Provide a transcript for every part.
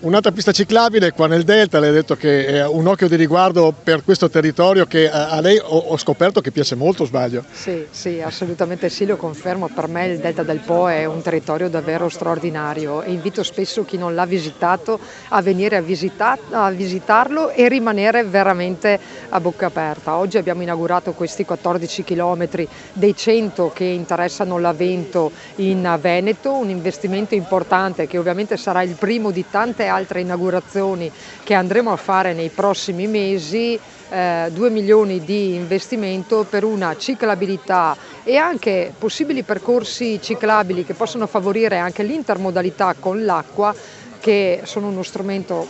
Un'altra pista ciclabile qua nel Delta, lei ha detto che è un occhio di riguardo per questo territorio che a lei ho scoperto che piace molto, o sbaglio? Sì, sì, assolutamente sì, lo confermo. Per me il Delta del Po è un territorio davvero straordinario e invito spesso chi non l'ha visitato a venire a visitarlo e rimanere veramente a bocca aperta. Oggi abbiamo inaugurato questi 14 chilometri dei 100 che interessano l'Avento in Veneto, un investimento importante che ovviamente sarà il primo di tante altre inaugurazioni che andremo a fare nei prossimi mesi. 2 milioni di investimento per una ciclabilità e anche possibili percorsi ciclabili che possono favorire anche l'intermodalità con l'acqua, che sono uno strumento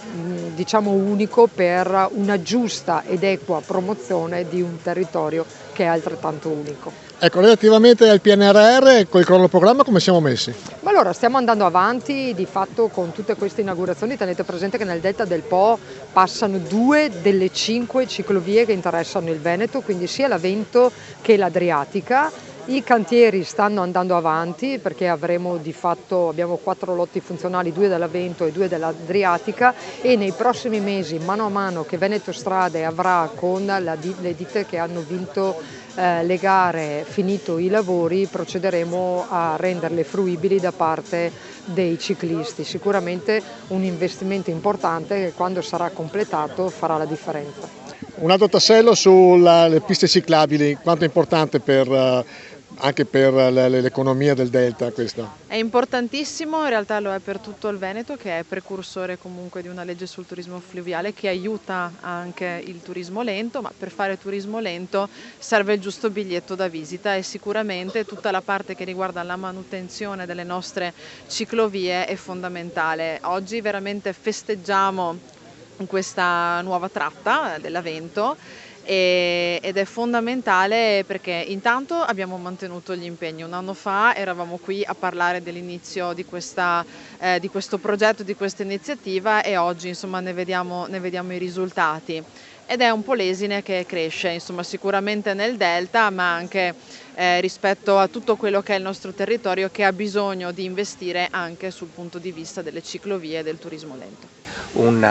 diciamo unico per una giusta ed equa promozione di un territorio che è altrettanto unico. Ecco, relativamente al PNRR, col cronoprogramma come siamo messi? Ma allora stiamo andando avanti di fatto con tutte queste inaugurazioni. Tenete presente che nel Delta del Po passano 2 delle 5 ciclovie che interessano il Veneto, quindi sia l'Avento che l'Adriatica. I cantieri stanno andando avanti perché abbiamo 4 lotti funzionali, 2 dell'Avento e 2 dell'Adriatica, e nei prossimi mesi, mano a mano che Veneto Strade avrà con le ditte che hanno vinto le gare, finito i lavori, procederemo a renderle fruibili da parte dei ciclisti. Sicuramente un investimento importante che quando sarà completato farà la differenza. Un altro tassello sulle piste ciclabili, quanto è importante anche per l'economia del Delta questo? È importantissimo, in realtà lo è per tutto il Veneto, che è precursore comunque di una legge sul turismo fluviale che aiuta anche il turismo lento, ma per fare turismo lento serve il giusto biglietto da visita e sicuramente tutta la parte che riguarda la manutenzione delle nostre ciclovie è fondamentale. Oggi veramente festeggiamo questa nuova tratta dell'Avento ed è fondamentale perché intanto abbiamo mantenuto gli impegni. Un anno fa eravamo qui a parlare dell'inizio di questo progetto, di questa iniziativa, e oggi insomma ne vediamo i risultati. Ed è un po' l'esine che cresce, insomma, sicuramente nel Delta, ma anche rispetto a tutto quello che è il nostro territorio, che ha bisogno di investire anche sul punto di vista delle ciclovie e del turismo lento. Un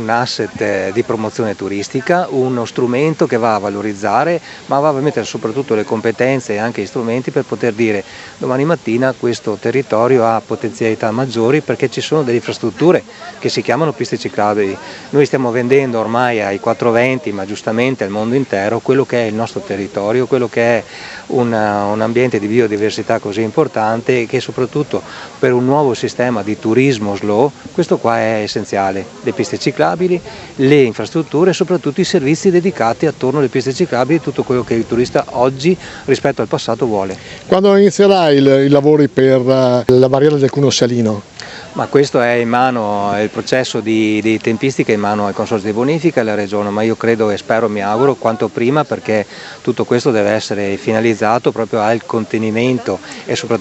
asset di promozione turistica, uno strumento che va a valorizzare, ma va a mettere soprattutto le competenze e anche gli strumenti per poter dire domani mattina questo territorio ha potenzialità maggiori perché ci sono delle infrastrutture che si chiamano piste ciclabili. Noi stiamo vendendo ormai ai 420, ma giustamente al mondo intero, quello che è il nostro territorio, quello che è un ambiente di biodiversità così importante, che soprattutto per un nuovo sistema di turismo slow, questo qua è essenziale: le piste ciclabili, le infrastrutture e soprattutto i servizi dedicati attorno alle piste ciclabili, tutto quello che il turista oggi rispetto al passato vuole. Quando inizierà i lavori per la barriera del Cuneo Salino? Ma questo è in mano, il processo di tempistica è in mano al Consorzio di Bonifica e alla Regione, ma io credo e spero, mi auguro, quanto prima, perché tutto questo deve essere finalizzato proprio al contenimento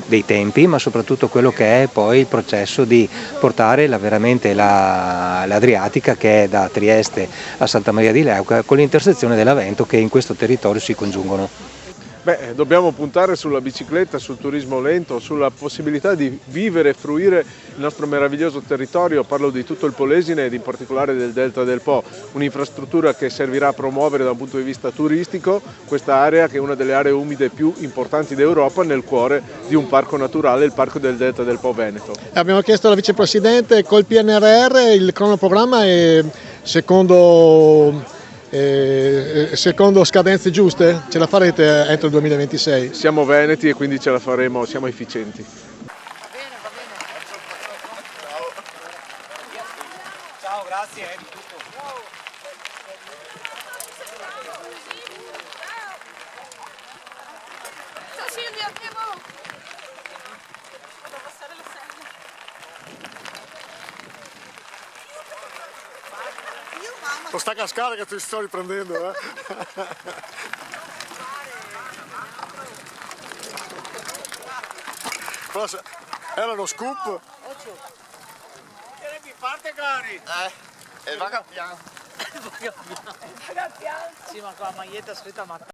dei tempi, ma soprattutto quello che è poi il processo di portare veramente l'Adriatica, che è da Trieste a Santa Maria di Leuca, con l'intersezione dell'Avento, che in questo territorio si congiungono. Dobbiamo puntare sulla bicicletta, sul turismo lento, sulla possibilità di vivere e fruire il nostro meraviglioso territorio. Parlo di tutto il Polesine ed in particolare del Delta del Po, un'infrastruttura che servirà a promuovere da un punto di vista turistico questa area, che è una delle aree umide più importanti d'Europa, nel cuore di un parco naturale, il Parco del Delta del Po Veneto. Abbiamo chiesto alla vicepresidente, col PNRR il cronoprogramma è secondo scadenze giuste? Ce la farete entro il 2026? Siamo veneti e quindi ce la faremo, siamo efficienti. Va bene. Ciao, grazie di tutto. Ciao Silvia, prego. Sta cascata che ti sto riprendendo, Era uno scoop. Tieni più parte, cari. E va piano. Sì, ma con la maglietta scritta